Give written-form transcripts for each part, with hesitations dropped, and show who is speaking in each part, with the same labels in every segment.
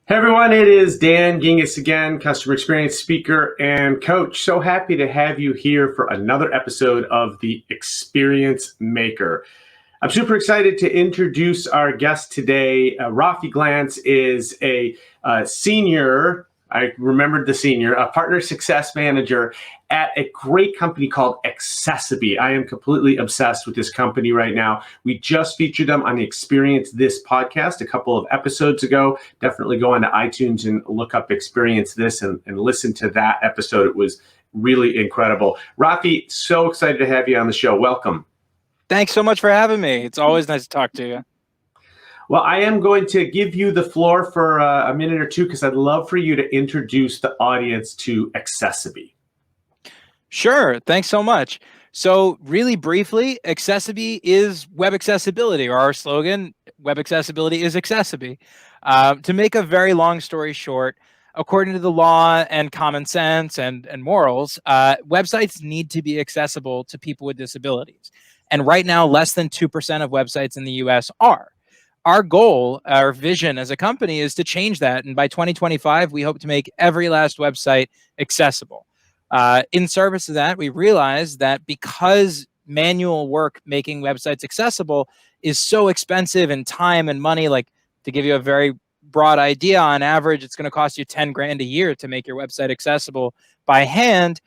Speaker 1: Hey everyone, it is Dan Gingiss again, customer experience speaker and coach. So happy to have you here for another episode of the Experience Maker. I'm super excited to introduce our guest today. Rafi Glantz is a senior, I remembered the senior, a partner success manager at a great company called Accessibe. I am completely obsessed with this company right now. We just featured them on the Experience This podcast a couple of episodes ago. Definitely go onto iTunes and look up Experience This and listen to that episode. It was really incredible. Rafi, so excited to have you on the show. Welcome.
Speaker 2: Thanks so much for having me. It's always nice to talk to you.
Speaker 1: Well, I am going to give you the floor for a minute or two because I'd love for you to introduce the audience to Accessibe.
Speaker 2: Sure. Thanks so much. So really briefly, Accessibe is web accessibility, or our slogan, web accessibility is Accessibe. To make a very long story short, according to the law and common sense and morals, websites need to be accessible to people with disabilities. And right now, less than 2% of websites in the US are. Our goal, our vision as a company is to change that. And by 2025, we hope to make every last website accessible. In service of that, we realized that because manual work making websites accessible is so expensive in time and money, like to give you a very broad idea, on average, it's going to cost you 10 grand a year to make your website accessible by hand.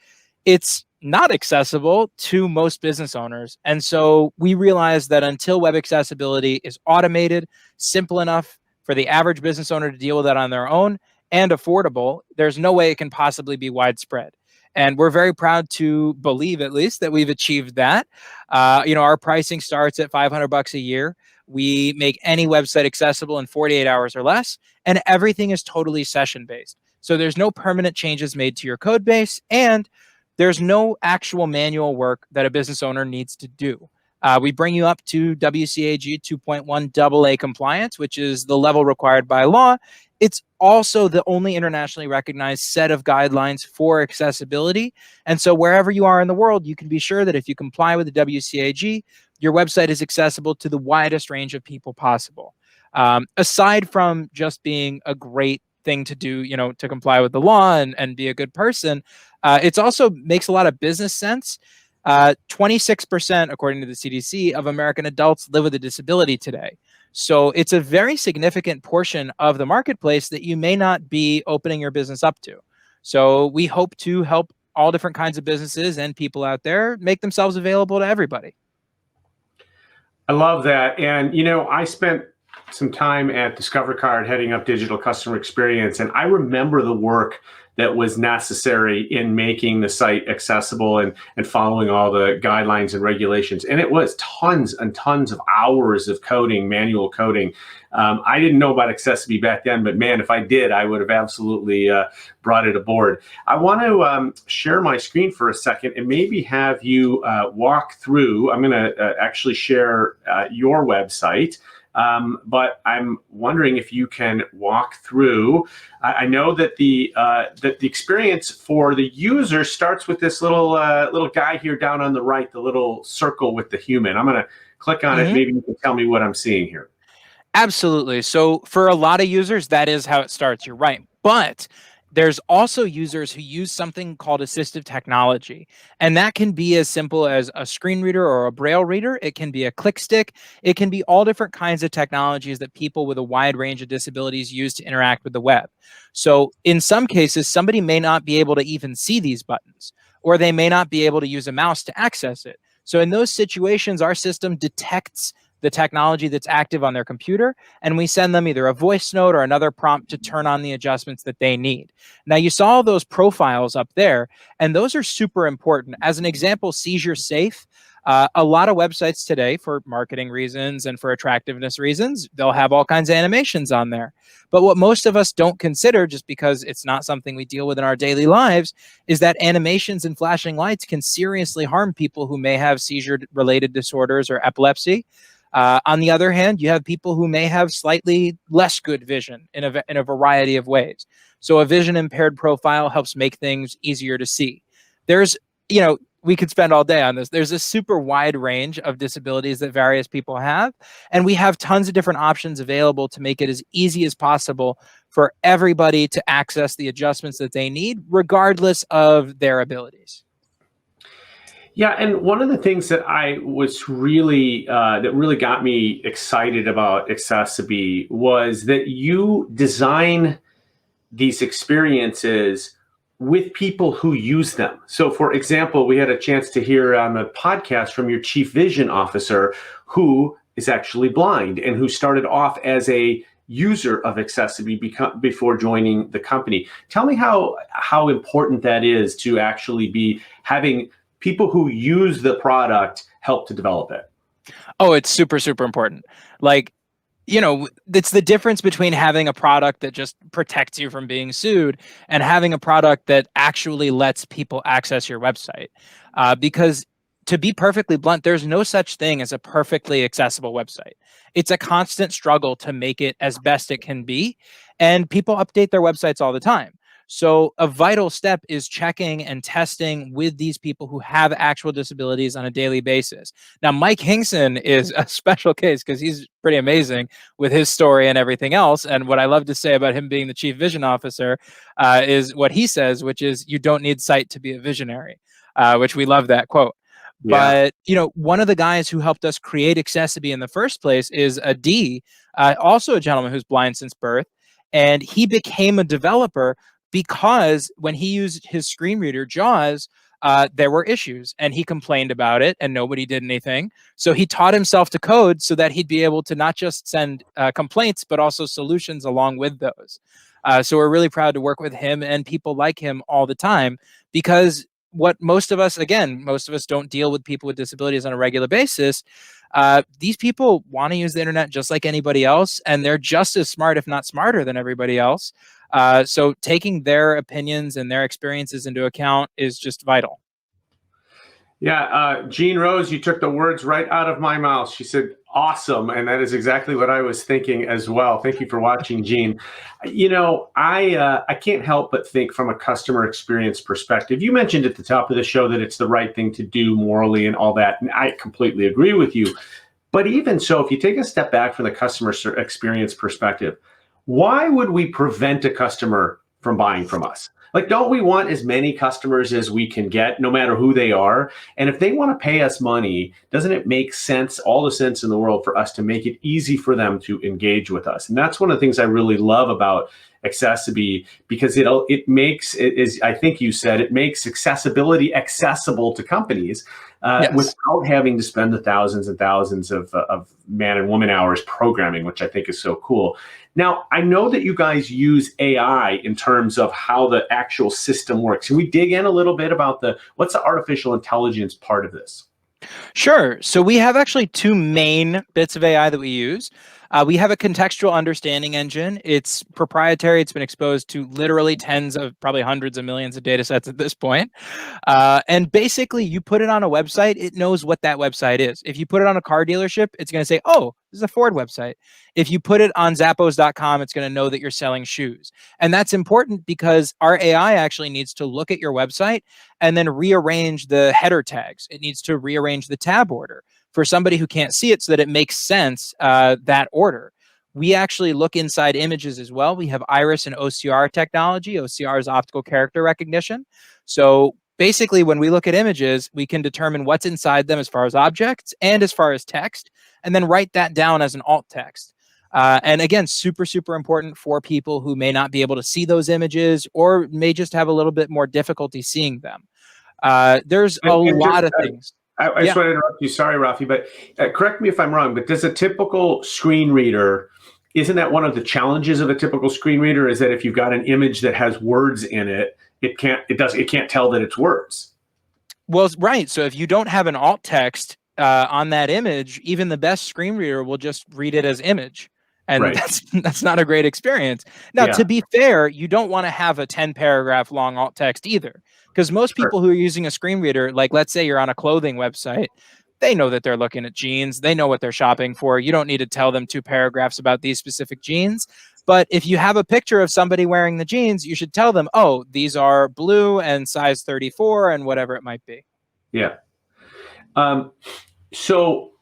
Speaker 2: It's not accessible to most business owners. And so we realized that until web accessibility is automated, simple enough for the average business owner to deal with that on their own, and affordable, there's no way it can possibly be widespread. And we're very proud to believe, at least, that we've achieved that. Our pricing starts at $500 a year. We make any website accessible in 48 hours or less, and everything is totally session-based. So there's no permanent changes made to your code base, and there's no actual manual work that a business owner needs to do. We bring you up to WCAG 2.1 AA compliance, which is the level required by law. It's also the only internationally recognized set of guidelines for accessibility. And so wherever you are in the world, you can be sure that if you comply with the WCAG, your website is accessible to the widest range of people possible. Aside from just being a great thing to do, to comply with the law and be a good person, it's also makes a lot of business sense. 26%, according to the CDC, of American adults live with a disability today. So it's a very significant portion of the marketplace that you may not be opening your business up to. So we hope to help all different kinds of businesses and people out there make themselves available to everybody.
Speaker 1: I love that. And, I spent some time at Discover Card heading up digital customer experience, and I remember the work that was necessary in making the site accessible and following all the guidelines and regulations. And it was tons and tons of hours of coding, manual coding. I didn't know about Accessibe back then, but man, if I did, I would have absolutely brought it aboard. I want to share my screen for a second and maybe have you walk through. I'm going to actually share your website. But I'm wondering if you can walk through. I know that the experience for the user starts with this little guy here down on the right, the little circle with the human. I'm going to click on it. Maybe you can tell me what I'm seeing here.
Speaker 2: Absolutely. So for a lot of users, that is how it starts. You're right. But there's also users who use something called assistive technology. And that can be as simple as a screen reader or a braille reader. It can be a click stick. It can be all different kinds of technologies that people with a wide range of disabilities use to interact with the web. So in some cases, somebody may not be able to even see these buttons, or they may not be able to use a mouse to access it. So in those situations, our system detects the technology that's active on their computer, and we send them either a voice note or another prompt to turn on the adjustments that they need. Now, you saw those profiles up there, and those are super important. As an example, Seizure Safe, a lot of websites today, for marketing reasons and for attractiveness reasons, they'll have all kinds of animations on there. But what most of us don't consider, just because it's not something we deal with in our daily lives, is that animations and flashing lights can seriously harm people who may have seizure-related disorders or epilepsy. On the other hand, you have people who may have slightly less good vision in a variety of ways. So a vision impaired profile helps make things easier to see. There's we could spend all day on this. There's a super wide range of disabilities that various people have, and we have tons of different options available to make it as easy as possible for everybody to access the adjustments that they need, regardless of their abilities.
Speaker 1: Yeah, and one of the things that I was really that really got me excited about Accessibe was that you design these experiences with people who use them. So, for example, we had a chance to hear on the podcast from your chief vision officer who is actually blind and who started off as a user of Accessibe before joining the company. Tell me how important that is to actually be having people who use the product help to develop it.
Speaker 2: Oh, it's super, super important. Like, it's the difference between having a product that just protects you from being sued and having a product that actually lets people access your website. Because to be perfectly blunt, there's no such thing as a perfectly accessible website. It's a constant struggle to make it as best it can be. And people update their websites all the time. So a vital step is checking and testing with these people who have actual disabilities on a daily basis. Now, Mike Hingson is a special case because he's pretty amazing with his story and everything else. And what I love to say about him being the chief vision officer is what he says, which is you don't need sight to be a visionary, which we love that quote.
Speaker 1: Yeah.
Speaker 2: But, one of the guys who helped us create Accessibe in the first place is a D, also a gentleman who's blind since birth. And he became a developer because when he used his screen reader, JAWS, there were issues and he complained about it and nobody did anything. So he taught himself to code so that he'd be able to not just send complaints, but also solutions along with those. So we're really proud to work with him and people like him all the time because what most of us don't deal with people with disabilities on a regular basis. These people want to use the internet just like anybody else, and they're just as smart, if not smarter than everybody else. So taking their opinions and their experiences into account is just vital.
Speaker 1: Yeah, Jean Rose, you took the words right out of my mouth. She said, awesome. And that is exactly what I was thinking as well. Thank you for watching, Jean. I can't help but think from a customer experience perspective. You mentioned at the top of the show that it's the right thing to do morally and all that. And I completely agree with you. But even so, if you take a step back from the customer experience perspective, why would we prevent a customer from buying from us? Like, don't we want as many customers as we can get, no matter who they are? And if they want to pay us money, doesn't it make sense, all the sense in the world, for us to make it easy for them to engage with us? And that's one of the things I really love about Accessibe, because it makes, as I think you said, it makes accessibility accessible to companies
Speaker 2: Yes.
Speaker 1: without having to spend the thousands and thousands of man and woman hours programming, which I think is so cool. Now, I know that you guys use AI in terms of how the actual system works. Can we dig in a little bit about what's the artificial intelligence part of this?
Speaker 2: Sure. So we have actually two main bits of AI that we use. We have a contextual understanding engine. It's proprietary. It's been exposed to literally tens of, probably hundreds of millions of data sets at this point. And basically, you put it on a website, it knows what that website is. If you put it on a car dealership, it's going to say, oh, this is a Ford website. If you put it on Zappos.com, it's going to know that you're selling shoes. And that's important because our AI actually needs to look at your website and then rearrange the header tags. It needs to rearrange the tab order for somebody who can't see it so that it makes sense, that order. We actually look inside images as well. We have iris and OCR technology. OCR is optical character recognition. So basically, when we look at images, we can determine what's inside them as far as objects and as far as text, and then write that down as an alt text. And again, super, super important for people who may not be able to see those images or may just have a little bit more difficulty seeing them. There's a lot of things.
Speaker 1: I just want to interrupt you. Sorry, Rafi, but correct me if I'm wrong, but does a typical screen reader, isn't that one of the challenges of a typical screen reader, is that if you've got an image that has words in it, it can't tell that it's words?
Speaker 2: Well, right. So if you don't have an alt text on that image, even the best screen reader will just read it as image. And
Speaker 1: Right.
Speaker 2: that's not a great experience. Now,
Speaker 1: Yeah.
Speaker 2: to be fair, you don't want to have a 10 paragraph long alt text either, because most
Speaker 1: Sure.
Speaker 2: people who are using a screen reader, like let's say you're on a clothing website, they know that they're looking at jeans. They know what they're shopping for. You don't need to tell them 2 paragraphs about these specific jeans. But if you have a picture of somebody wearing the jeans, you should tell them, oh, these are blue and size 34 and whatever it might be.
Speaker 1: Yeah. So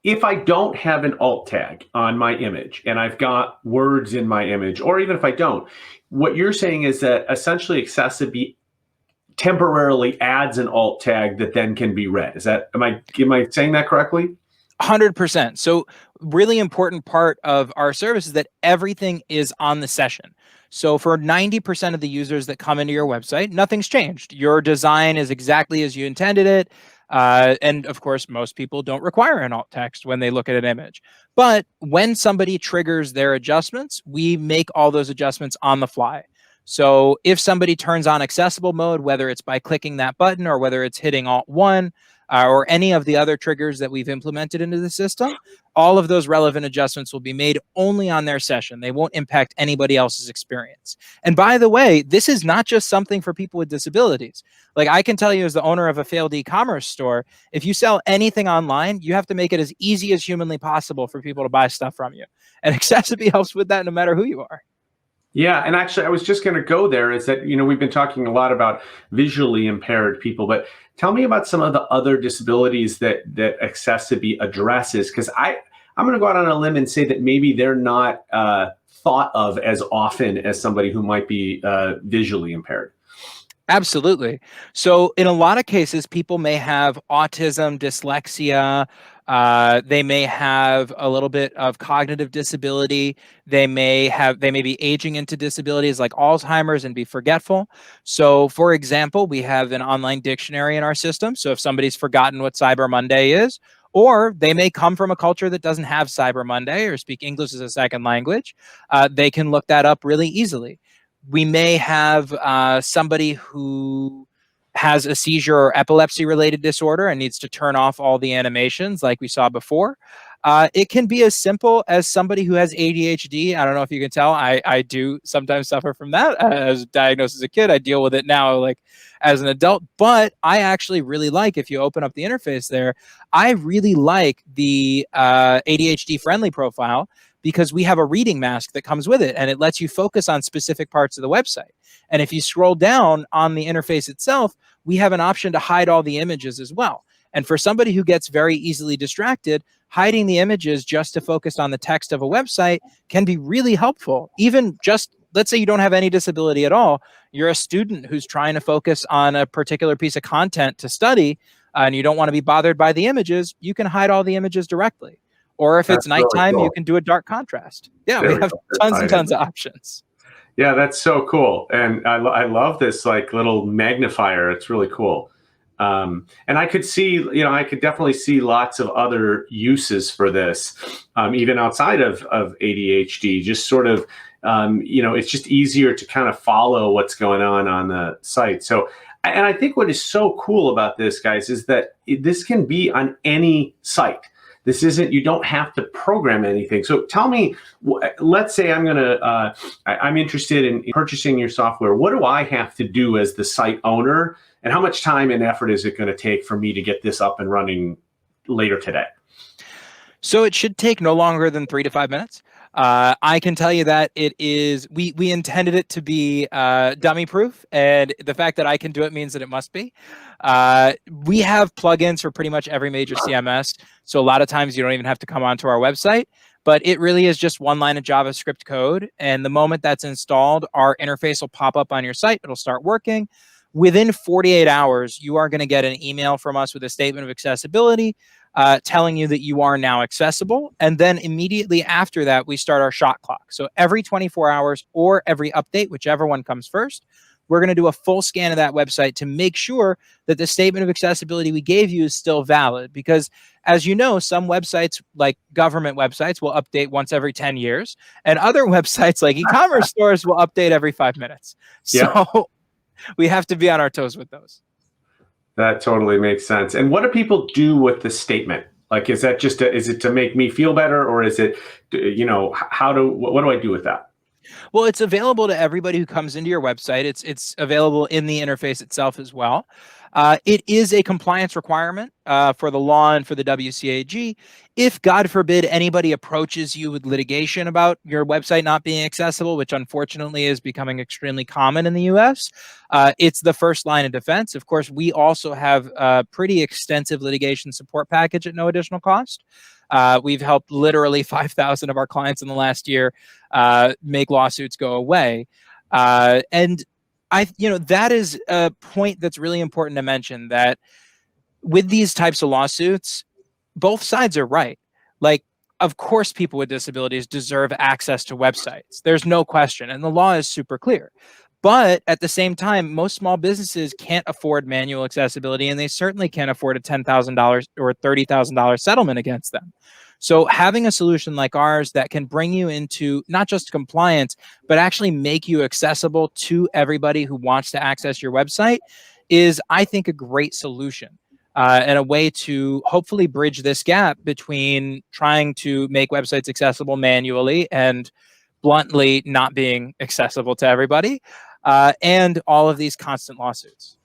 Speaker 1: if I don't have an alt tag on my image and I've got words in my image, or even if I don't, what you're saying is that essentially Accessibe temporarily adds an alt tag that then can be read. Is that, am I saying that correctly?
Speaker 2: 100%. So really important part of our service is that everything is on the session. So for 90% of the users that come into your website, nothing's changed. Your design is exactly as you intended it. And of course, most people don't require an alt text when they look at an image. But when somebody triggers their adjustments, we make all those adjustments on the fly. So if somebody turns on accessible mode, whether it's by clicking that button or whether it's hitting Alt-1, or any of the other triggers that we've implemented into the system, all of those relevant adjustments will be made only on their session. They won't impact anybody else's experience. And by the way, this is not just something for people with disabilities. Like I can tell you as the owner of a failed e-commerce store, if you sell anything online, you have to make it as easy as humanly possible for people to buy stuff from you. And Accessibe helps with that no matter who you are.
Speaker 1: Yeah, and actually, I was just going to go there. Is that, we've been talking a lot about visually impaired people, but tell me about some of the other disabilities that Accessibe addresses, because I'm going to go out on a limb and say that maybe they're not thought of as often as somebody who might be visually impaired.
Speaker 2: Absolutely. So in a lot of cases, people may have autism, dyslexia. They may have a little bit of cognitive disability. They may be aging into disabilities like Alzheimer's and be forgetful. So for example, we have an online dictionary in our system. So if somebody's forgotten what Cyber Monday is, or they may come from a culture that doesn't have Cyber Monday or speak English as a second language, they can look that up really easily. We may have somebody who has a seizure or epilepsy related disorder and needs to turn off all the animations like we saw before. It can be as simple as somebody who has ADHD. I don't know if you can tell, I do sometimes suffer from that. As diagnosed as a kid, I deal with it now like as an adult, but I actually really like, if you open up the interface there, I really like the ADHD friendly profile, because we have a reading mask that comes with it and it lets you focus on specific parts of the website. And if you scroll down on the interface itself, we have an option to hide all the images as well. And for somebody who gets very easily distracted, hiding the images just to focus on the text of a website can be really helpful. Even just, let's say you don't have any disability at all, you're a student who's trying to focus on a particular piece of content to study, and you don't want to be bothered by the images, you can hide all the images directly. Or if it's
Speaker 1: That's really
Speaker 2: nighttime,
Speaker 1: cool.
Speaker 2: you can do a dark contrast. Yeah,
Speaker 1: There
Speaker 2: we
Speaker 1: we
Speaker 2: have
Speaker 1: go.
Speaker 2: tons and tons of options.
Speaker 1: Yeah, that's so cool. And I love this like little magnifier. It's really cool. And I could see, I could definitely see lots of other uses for this, even outside of ADHD, just sort of, it's just easier to kind of follow what's going on the site. So, and I think what is so cool about this, guys, is that this can be on any site. This isn't, you don't have to program anything. So tell me, let's say I'm interested in purchasing your software. What do I have to do as the site owner? And how much time and effort is it going to take for me to get this up and running later today?
Speaker 2: So it should take no longer than 3 to 5 minutes. I can tell you that it is, we intended it to be dummy proof, and the fact that I can do it means that it must be. We have plugins for pretty much every major CMS. So a lot of times you don't even have to come onto our website, but it really is just one line of JavaScript code. And the moment that's installed, our interface will pop up on your site. It'll start working. Within 48 hours, you are going to get an email from us with a statement of accessibility telling you that you are now accessible. And then immediately after that, we start our shot clock. So every 24 hours or every update, whichever one comes first, we're going to do a full scan of that website to make sure that the statement of accessibility we gave you is still valid. Because as you know, some websites like government websites will update once every 10 years, and other websites like e-commerce stores will update every 5 minutes. So we have to be on our toes with those.
Speaker 1: That totally makes sense. And what do people do with the statement? Like, is that just is it to make me feel better, or is it, what do I do with that?
Speaker 2: Well, it's available to everybody who comes into your website. It's available in the interface itself as well. It is a compliance requirement for the law and for the WCAG. if, God forbid, anybody approaches you with litigation about your website not being accessible, which unfortunately is becoming extremely common in the US, it's the first line of defense. Of course, we also have a pretty extensive litigation support package at no additional cost. We've helped literally 5,000 of our clients in the last year make lawsuits go away. And that is a point that's really important to mention, that with these types of lawsuits, both sides are right. Like, of course, people with disabilities deserve access to websites. There's no question. And the law is super clear. But at the same time, most small businesses can't afford manual accessibility, and they certainly can't afford a $10,000 or $30,000 settlement against them. So having a solution like ours that can bring you into not just compliance, but actually make you accessible to everybody who wants to access your website is, I think, a great solution. And a way to hopefully bridge this gap between trying to make websites accessible manually and bluntly not being accessible to everybody, and all of these constant lawsuits.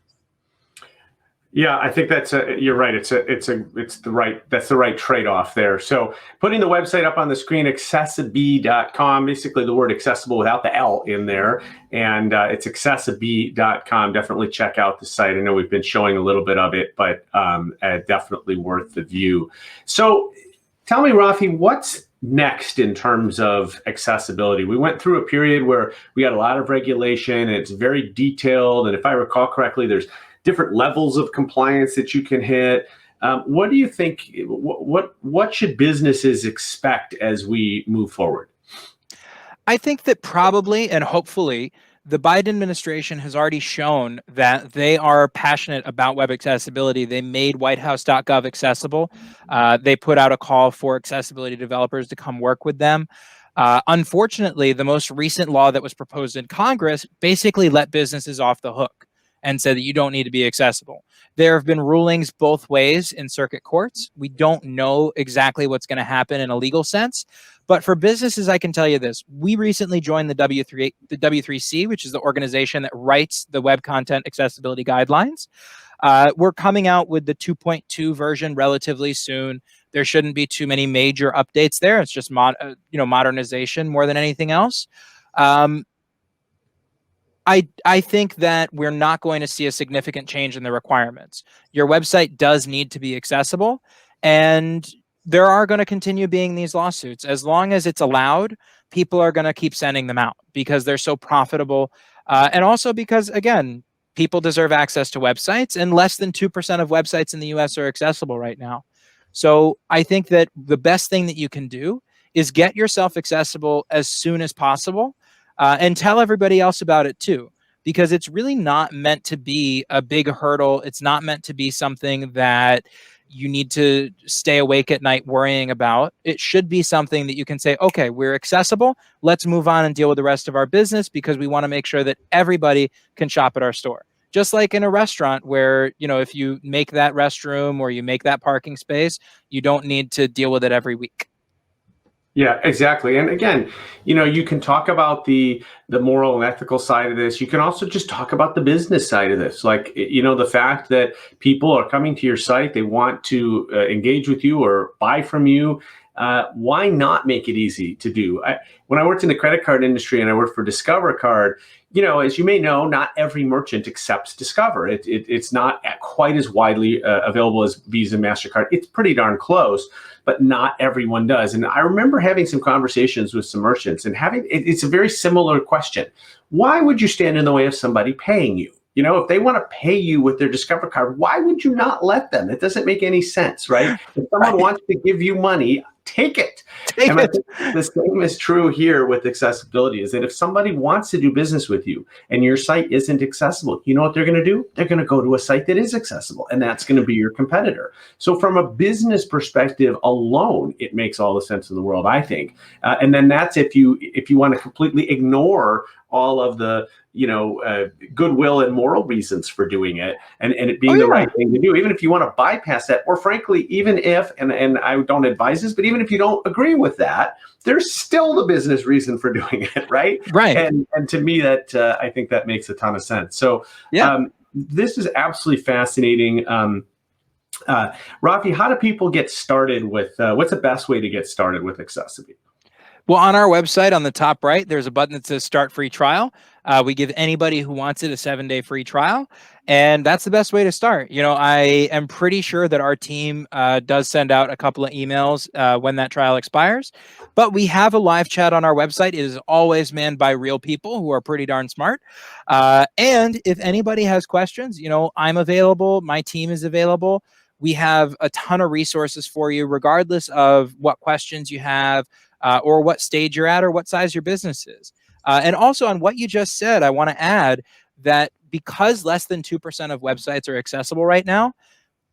Speaker 1: Yeah, I think you're right. That's the right trade-off there. So putting the website up on the screen, accessibe.com, basically the word accessible without the L in there. And it's accessibe.com. Definitely check out the site. I know we've been showing a little bit of it, but definitely worth the view. So tell me, Rafi, what's next in terms of accessibility? We went through a period where we had a lot of regulation, and it's very detailed. And if I recall correctly, there's different levels of compliance that you can hit. What do you think? What should businesses expect as we move forward?
Speaker 2: I think that probably and hopefully the Biden administration has already shown that they are passionate about web accessibility. They made whitehouse.gov accessible. They put out a call for accessibility developers to come work with them. Unfortunately, the most recent law that was proposed in Congress basically let businesses off the hook and said that you don't need to be accessible. There have been rulings both ways in circuit courts. We don't know exactly what's going to happen in a legal sense. But for businesses, I can tell you this. We recently joined the W3C, which is the organization that writes the web content accessibility guidelines. We're coming out with the 2.2 version relatively soon. There shouldn't be too many major updates there. It's just modernization more than anything else. I think that we're not going to see a significant change in the requirements. Your website does need to be accessible, and there are going to continue being these lawsuits. As long as it's allowed, people are going to keep sending them out because they're so profitable. And also because, again, people deserve access to websites, and less than 2% of websites in the US are accessible right now. So I think that the best thing that you can do is get yourself accessible as soon as possible. And tell everybody else about it too, because it's really not meant to be a big hurdle. It's not meant to be something that you need to stay awake at night worrying about. It should be something that you can say, okay, we're accessible. Let's move on and deal with the rest of our business, because we want to make sure that everybody can shop at our store. Just like in a restaurant where, if you make that restroom or you make that parking space, you don't need to deal with it every week.
Speaker 1: Yeah, exactly. And again, you can talk about the moral and ethical side of this. You can also just talk about the business side of this. Like, the fact that people are coming to your site, they want to engage with you or buy from you. Why not make it easy to do? When I worked in the credit card industry and I worked for Discover Card, as you may know, not every merchant accepts Discover. It's not quite as widely available as Visa and MasterCard. It's pretty darn close, but not everyone does. And I remember having some conversations with some merchants and it's a very similar question. Why would you stand in the way of somebody paying you? If they want to pay you with their Discover card, why would you not let them? It doesn't make any sense, right? If someone wants to give you money, take it. And I think the same is true here with accessibility, is that if somebody wants to do business with you and your site isn't accessible, you know what they're going to do? They're going to go to a site that is accessible, and that's going to be your competitor. So from a business perspective alone, it makes all the sense in the world, I think. And then that's if you want to completely ignore all of the goodwill and moral reasons for doing it, and it being the right thing to do, even if you want to bypass that, or frankly, even if, and I don't advise this, but even if you don't agree with that, there's still the business reason for doing it, right?
Speaker 2: Right.
Speaker 1: And to me, that I think that makes a ton of sense. So this is absolutely fascinating. Rafi, how do people get started with, what's the best way to get started with Accessibe?
Speaker 2: Well, on our website, on the top right, there's a button that says Start Free Trial. We give anybody who wants it a 7-day free trial, and that's the best way to start. I am pretty sure that our team does send out a couple of emails when that trial expires, but we have a live chat on our website. It is always manned by real people who are pretty darn smart. And if anybody has questions, I'm available. My team is available. We have a ton of resources for you, regardless of what questions you have, or what stage you're at, or what size your business is. And also on what you just said, I want to add that because less than 2% of websites are accessible right now,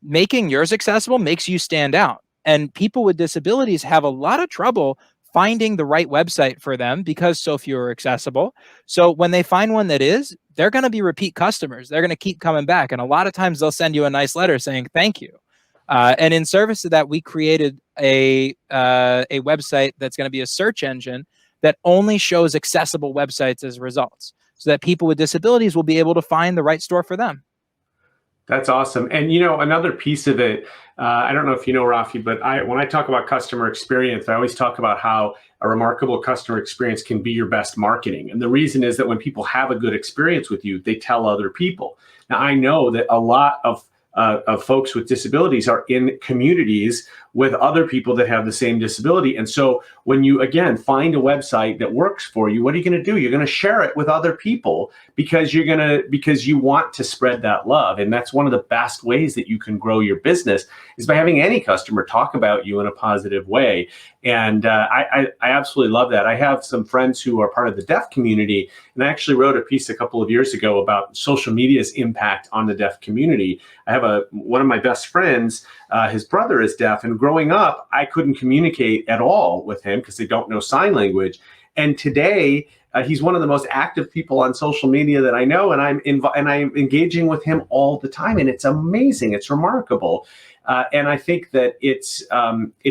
Speaker 2: making yours accessible makes you stand out. And people with disabilities have a lot of trouble finding the right website for them because so few are accessible. So when they find one that is, they're going to be repeat customers. They're going to keep coming back. And a lot of times they'll send you a nice letter saying, thank you. And in service to that, we created a website that's going to be a search engine that only shows accessible websites as results, so that people with disabilities will be able to find the right store for them.
Speaker 1: That's awesome. And another piece of it, I don't know if you know, Rafi, but when I talk about customer experience, I always talk about how a remarkable customer experience can be your best marketing. And the reason is that when people have a good experience with you, they tell other people. Now, I know that a lot of folks with disabilities are in communities with other people that have the same disability. And so when you, again, find a website that works for you, what are you going to do? You're going to share it with other people because you want to spread that love. And that's one of the best ways that you can grow your business, is by having any customer talk about you in a positive way. And I absolutely love that. I have some friends who are part of the deaf community, and I actually wrote a piece a couple of years ago about social media's impact on the deaf community. I have one of my best friends, his brother is deaf, and growing up, I couldn't communicate at all with him because they don't know sign language. And today, he's one of the most active people on social media that I know, and I'm engaging with him all the time, and it's amazing. It's remarkable. And I think that it's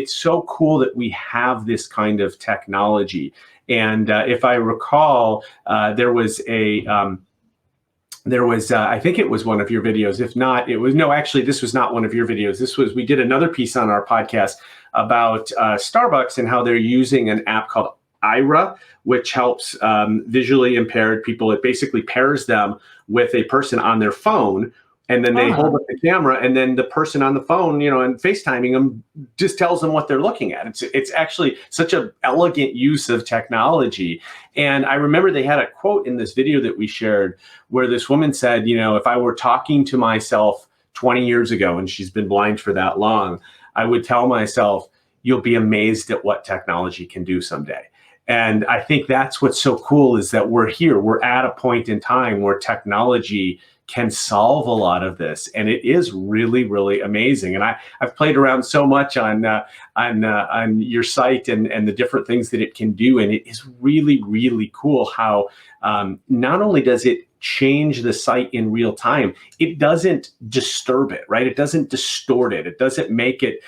Speaker 1: so cool that we have this kind of technology. And if I recall, there was I think it was one of your videos. If not, actually, this was not one of your videos. We did another piece on our podcast about Starbucks and how they're using an app called ARRI, which helps visually impaired people. It basically pairs them with a person on their phone, and then they hold up the camera, and then the person on the phone, and FaceTiming them just tells them what they're looking at. It's actually such an elegant use of technology. And I remember they had a quote in this video that we shared where this woman said, if I were talking to myself 20 years ago, and she's been blind for that long, I would tell myself, you'll be amazed at what technology can do someday. And I think that's what's so cool, is that we're here. We're at a point in time where technology can solve a lot of this, and it is really, really amazing. And I've played around so much on your site and the different things that it can do, and it is really, really cool how not only does it change the site in real time, it doesn't disturb it, right? It doesn't distort it. It doesn't make it,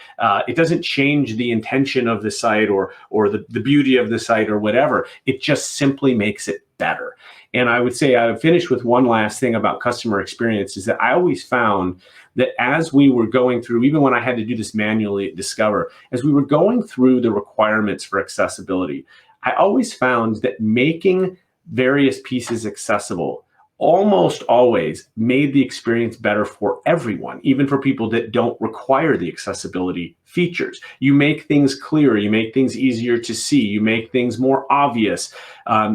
Speaker 1: it doesn't change the intention of the site or the beauty of the site or whatever. It just simply makes it better. And I would say I would finish with one last thing about customer experience, is that I always found that as we were going through, even when I had to do this manually at Discover, as we were going through the requirements for accessibility, I always found that making various pieces accessible almost always made the experience better for everyone, even for people that don't require the accessibility features. You make things clearer, you make things easier to see, you make things more obvious,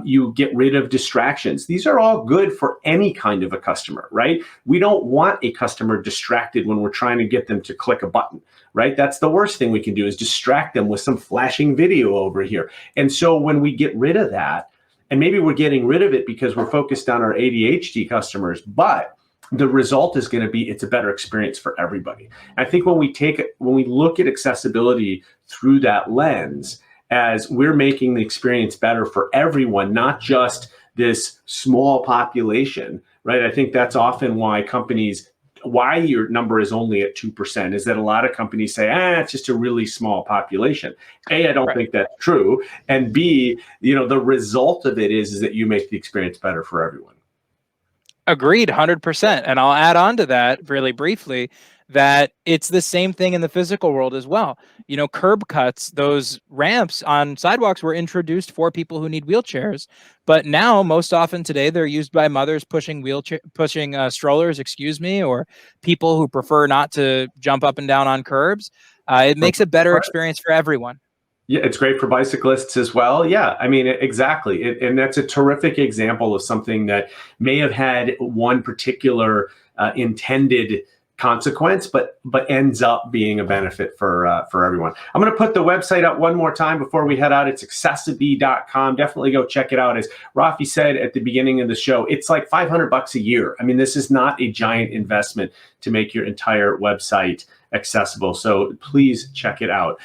Speaker 1: you get rid of distractions. These are all good for any kind of a customer, right? We don't want a customer distracted when we're trying to get them to click a button, right? That's the worst thing we can do, is distract them with some flashing video over here. And so when we get rid of that, and maybe we're getting rid of it because we're focused on our ADHD customers, but the result is going to be, it's a better experience for everybody. I think when we look at accessibility through that lens, as we're making the experience better for everyone, not just this small population, right? I think that's often why your number is only at 2%, is that a lot of companies say, it's just a really small population. A, I don't think that's true. And B, the result of it is that you make the experience better for everyone.
Speaker 2: Agreed, 100%. And I'll add on to that really briefly, that it's the same thing in the physical world as well. You know, curb cuts, those ramps on sidewalks were introduced for people who need wheelchairs, but now most often today they're used by mothers pushing strollers, excuse me, or people who prefer not to jump up and down on curbs. It makes a better experience for everyone.
Speaker 1: Yeah, it's great for bicyclists as well. Yeah, I mean, exactly. And that's a terrific example of something that may have had one particular intended consequence, but ends up being a benefit for everyone. I'm going to put the website up one more time before we head out. It's accessibe.com. Definitely go check it out. As Rafi said at the beginning of the show, it's like $500 a year. I mean, this is not a giant investment to make your entire website accessible. So please check it out.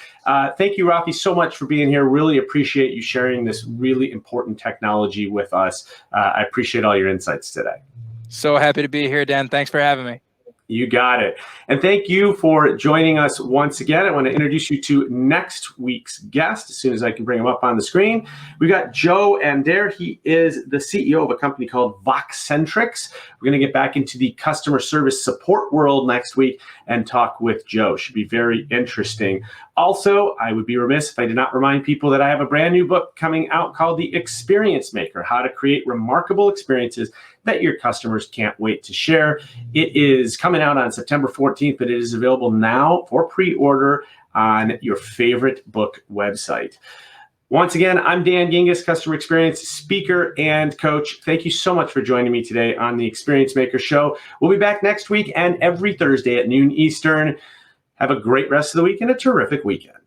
Speaker 1: Thank you, Rafi, so much for being here. Really appreciate you sharing this really important technology with us. I appreciate all your insights today.
Speaker 2: So happy to be here, Dan. Thanks for having me.
Speaker 1: You got it. And thank you for joining us once again. I want to introduce you to next week's guest as soon as I can bring him up on the screen. We've got Joe Adair. He is the CEO of a company called Voxcentrics. We're going to get back into the customer service support world next week and talk with Joe. Should be very interesting. Also, I would be remiss if I did not remind people that I have a brand new book coming out called The Experience Maker: How to Create Remarkable Experiences that Your Customers Can't Wait to Share. It is coming out on September 14th, but it is available now for pre-order on your favorite book website. Once again, I'm Dan Gingiss, customer experience speaker and coach. Thank you so much for joining me today on the Experience Maker Show. We'll be back next week and every Thursday at noon Eastern. Have a great rest of the week and a terrific weekend.